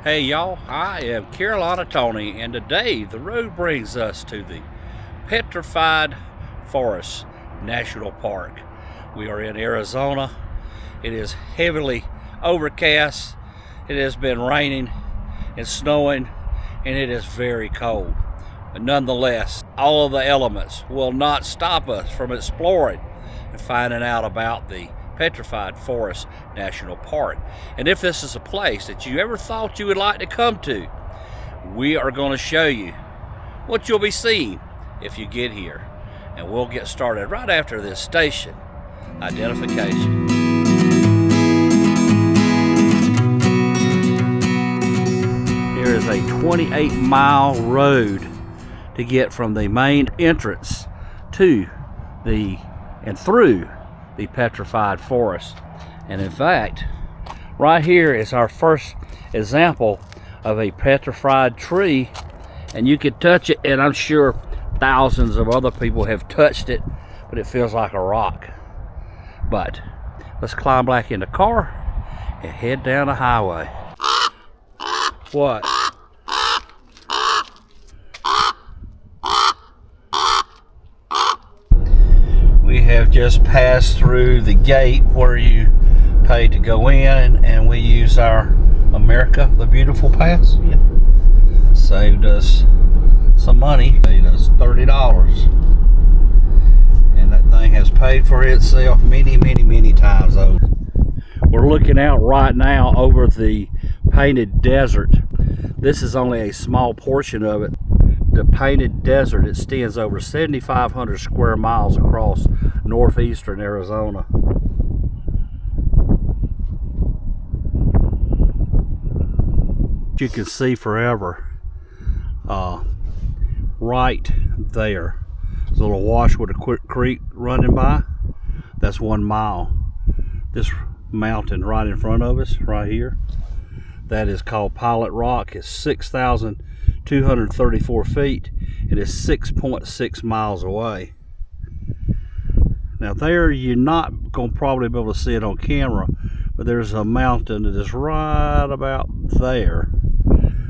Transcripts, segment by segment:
Hey y'all, I am Carolina Tony, and today the road brings us to the Petrified Forest National Park. We are in Arizona. It is heavily overcast. It has been raining and snowing, and it is very cold. But nonetheless, all of the elements will not stop us from exploring and finding out about the Petrified Forest National Park. And if this is a place that you ever thought you would like to come to, we are going to show you what you'll be seeing if you get here. And we'll get started right after this station identification. Here is a 28-mile road to get from the main entrance to and through the Petrified Forest. And in fact, right here is our first example of a petrified tree, and you can touch it, and I'm sure thousands of other people have touched it, but it feels like a rock. But let's climb back in the car and head down the highway. What? We have just passed through the gate where you pay to go in, and we use our America the Beautiful pass. Yep. Saved us some money. Paid us $30. And that thing has paid for itself many times over. We're looking out right now over the Painted Desert. This is only a small portion of it. The Painted Desert extends over 7,500 square miles across northeastern Arizona. You can see forever right there. There's a little wash with a quick creek running by. That's 1 mile. This mountain right in front of us, right here, that is called Pilot Rock. It's 6,234 feet. It is 6.6 miles away. Now there, you're not going to probably be able to see it on camera, but there's a mountain that is right about there.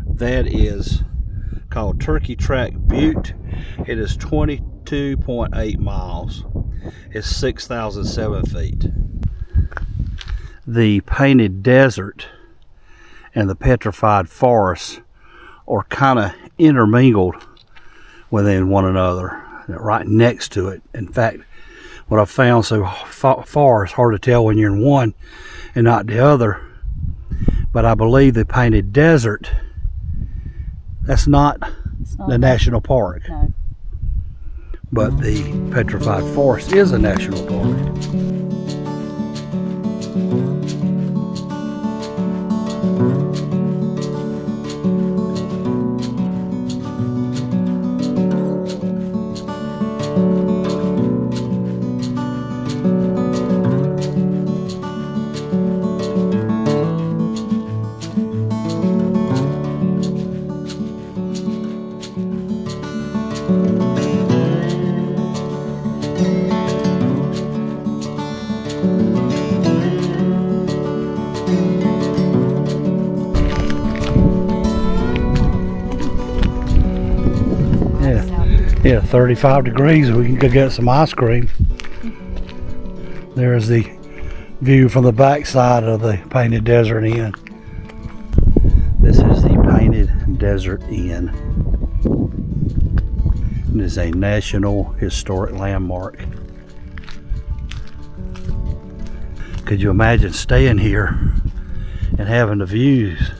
That is called Turkey Track Butte. It is 22.8 miles. It's 6,007 feet. The Painted Desert and the Petrified Forest are kind of intermingled within one another, right next to it. In fact, what I've found so far, it's hard to tell when you're in one and not the other. But I believe the Painted Desert, that's not the national park. No. But the Petrified Forest is a national park. Yeah, 35 degrees. We can go get some ice cream. There's the view from the backside of the Painted Desert Inn. This is the Painted Desert Inn. It is a National Historic Landmark. Could you imagine staying here and having the views?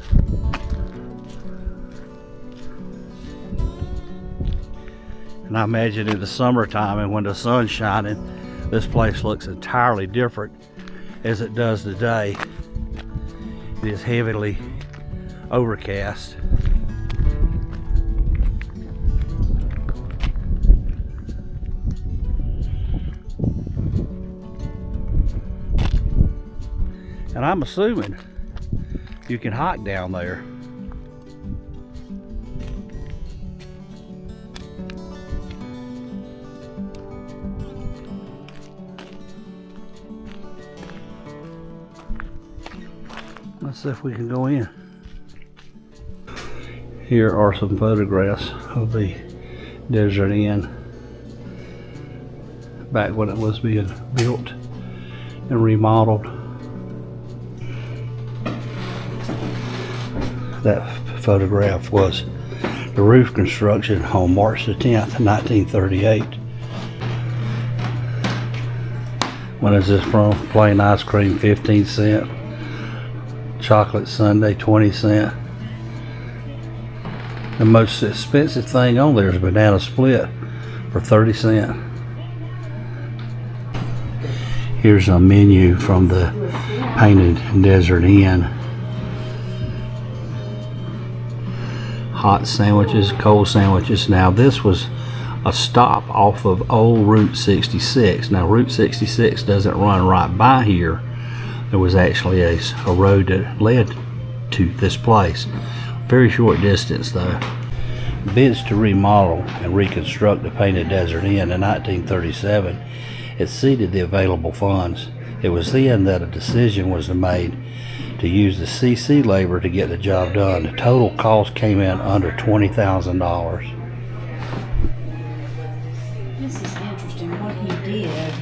And I imagine in the summertime and when the sun's shining, this place looks entirely different as it does today. It is heavily overcast. And I'm assuming you can hike down there. Let's see if we can go in. Here are some photographs of the Desert Inn back when it was being built and remodeled. That photograph was the roof construction on March the 10th, 1938. When is this from? Plain ice cream, 15 cents. Chocolate sundae, 20 cents. The most expensive thing on there is banana split for 30 cents. Here's a menu from the Painted Desert Inn. Hot sandwiches, cold sandwiches. Now this was a stop off of old Route 66. Now Route 66 doesn't run right by here. There was actually a road that led to this place. Very short distance though. Bids to remodel and reconstruct the Painted Desert Inn in 1937 exceeded the available funds. It was then that a decision was made to use the CC labor to get the job done. The total cost came in under $20,000. This is interesting. What he did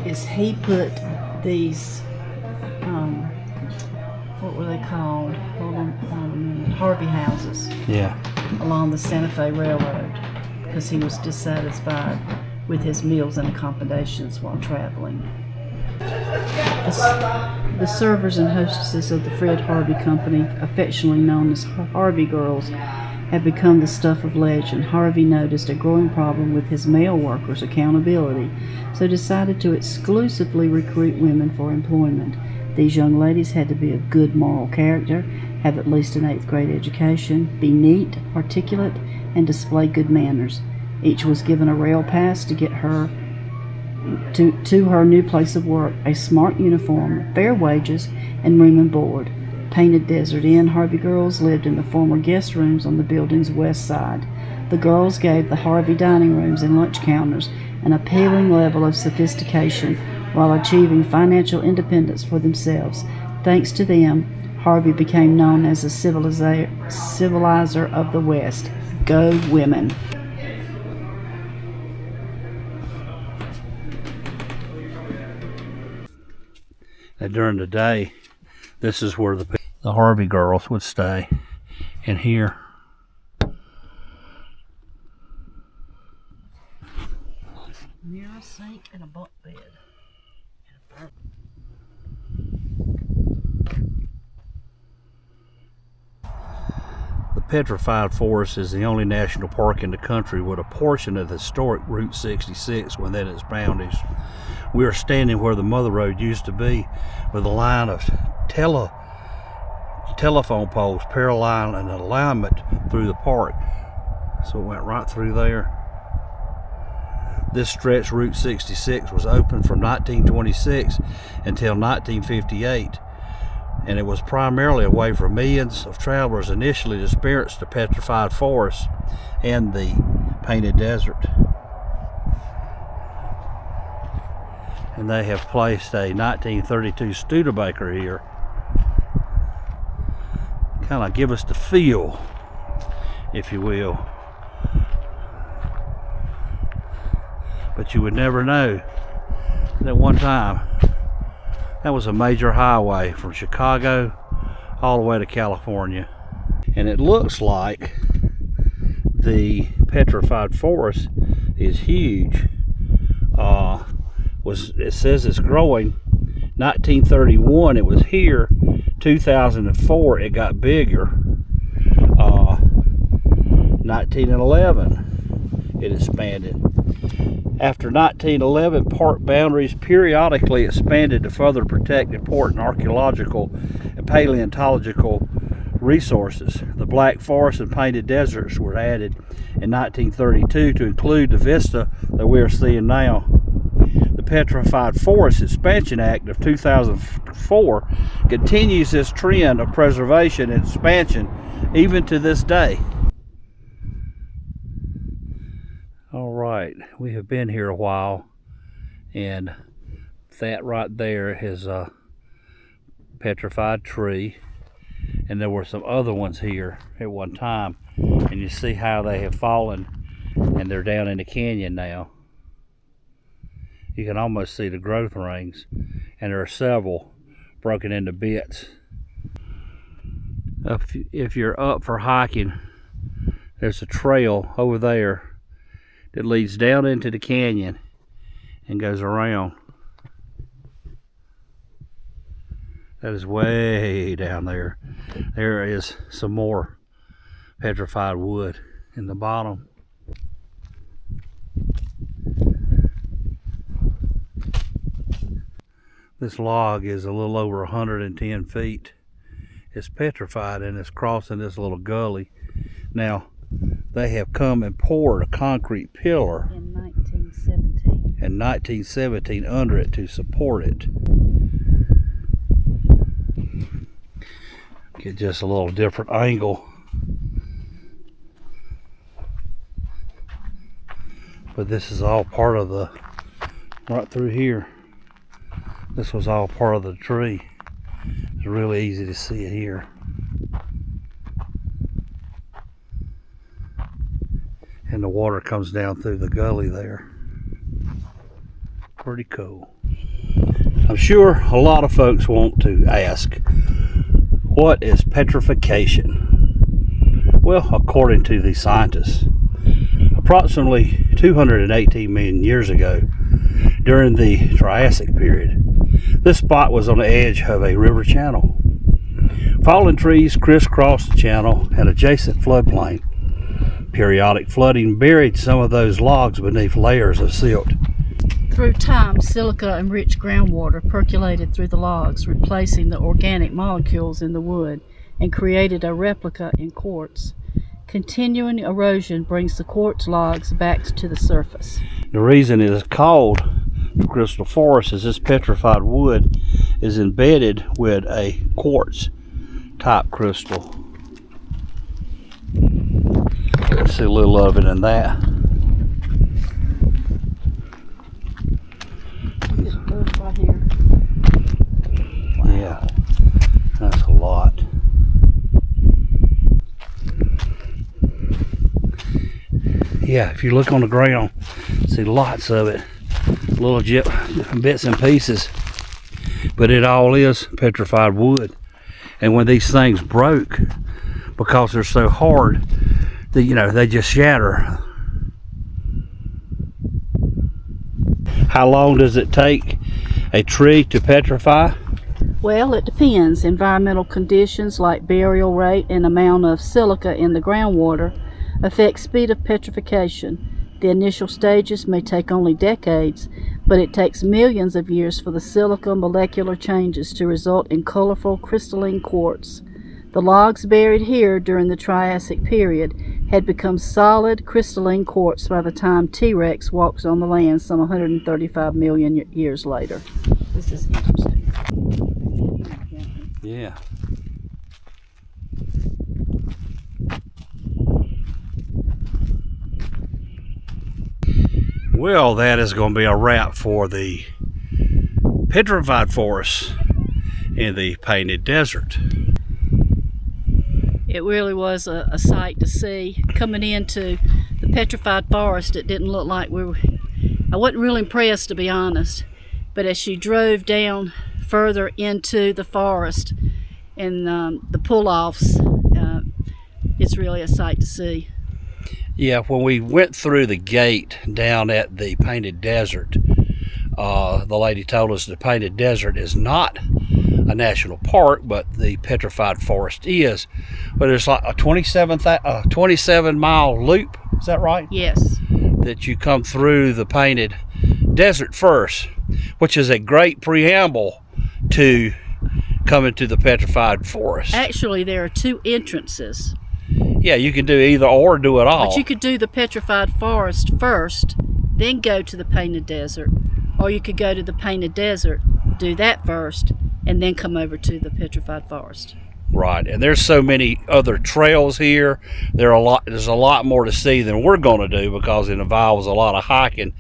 is he put these what were they called? Hold on a minute. Harvey houses. Yeah. Along the Santa Fe Railroad because he was dissatisfied with his meals and accommodations while traveling. The servers and hostesses of the Fred Harvey Company, affectionately known as Harvey Girls, had become the stuff of legend. Harvey noticed a growing problem with his male workers' accountability, so decided to exclusively recruit women for employment. These young ladies had to be of good moral character, have at least an 8th grade education, be neat, articulate, and display good manners. Each was given a rail pass to get her to her new place of work, a smart uniform, fair wages, and room and board. Painted Desert Inn Harvey Girls lived in the former guest rooms on the building's west side. The girls gave the Harvey dining rooms and lunch counters an appealing level of sophistication while achieving financial independence for themselves. Thanks to them, Harvey became known as a civilizer of the West. Go women! Now, during the day, this is where the Harvey girls would stay. And here, mirror, sink, and a bunk bed. The Petrified Forest is the only national park in the country with a portion of the historic Route 66 within its boundaries. We are standing where the Mother Road used to be, with a line of telephone poles parallel in alignment through the park. So it went right through there. This stretch, Route 66, was open from 1926 until 1958, and it was primarily a way for millions of travelers initially to experience the Petrified Forest and the Painted Desert. And they have placed a 1932 Studebaker here. Kind of give us the feel, if you will. But you would never know that one time that was a major highway from Chicago all the way to California. And it looks like the Petrified Forest is huge. It says it's growing. 1931 it was here. 2004 it got bigger. 1911 it expanded. After 1911, park boundaries periodically expanded to further protect important archaeological and paleontological resources. The Black Forest and Painted Deserts were added in 1932 to include the vista that we are seeing now. The Petrified Forest Expansion Act of 2004 continues this trend of preservation and expansion even to this day. All right, we have been here a while, and that right there is a petrified tree, and there were some other ones here at one time, and you see how they have fallen and they're down in the canyon now. You can almost see the growth rings, and there are several broken into bits. If you're up for hiking, there's a trail over there that leads down into the canyon and goes around. That is way down there. There is some more petrified wood in the bottom. This log is a little over 110 feet. It's petrified and it's crossing this little gully. Now, they have come and poured a concrete pillar in 1917 under it to support it. Get just a little different angle. But this is all part of the, right through here, this was all part of the tree. It's really easy to see it here. And the water comes down through the gully there. Pretty cool. I'm sure a lot of folks want to ask, what is petrification? Well, according to the scientists, approximately 218 million years ago, during the Triassic period, this spot was on the edge of a river channel. Fallen trees crisscrossed the channel and adjacent floodplain. Periodic flooding buried some of those logs beneath layers of silt. Through time, silica and rich groundwater percolated through the logs, replacing the organic molecules in the wood, and created a replica in quartz. Continuing erosion brings the quartz logs back to the surface. The reason it is called the crystal forest is this petrified wood is embedded with a quartz type crystal. Let's see a little of it in that. Right here. Yeah, that's a lot. Yeah, if you look on the ground, see lots of it, little bits and pieces, but it all is petrified wood. And when these things broke, because they're so hard, they just shatter. How long does it take a tree to petrify? Well, it depends. Environmental conditions like burial rate and amount of silica in the groundwater affect speed of petrification. The initial stages may take only decades, but it takes millions of years for the silica molecular changes to result in colorful crystalline quartz. The logs buried here during the Triassic period had become solid crystalline quartz by the time T-Rex walks on the land some 135 million years later. This is interesting. Yeah. Well, that is going to be a wrap for the petrified forest in the Painted Desert. It really was a sight to see. Coming into the petrified forest, it didn't look like I wasn't really impressed, to be honest. But as she drove down further into the forest and the pull-offs, it's really a sight to see. Yeah, when we went through the gate down at the Painted Desert, the lady told us the Painted Desert is not a national park, but the petrified forest is. But it's like a 27-mile loop, is that right? Yes. That you come through the Painted Desert first, which is a great preamble to coming to the petrified forest. Actually, there are two entrances. Yeah, you can do either or, do it all. But you could do the petrified forest first, then go to the Painted Desert. Or you could go to the Painted Desert, do that first, and then come over to the petrified forest. Right, and there's so many other trails here. There's a lot more to see than we're going to do because it involves a lot of hiking,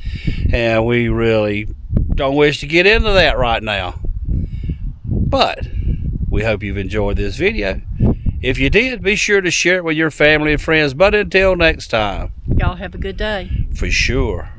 and we really don't wish to get into that right now. But we hope you've enjoyed this video, If you did, be sure to share it with your family and friends. But until next time, Y'all have a good day. for sure.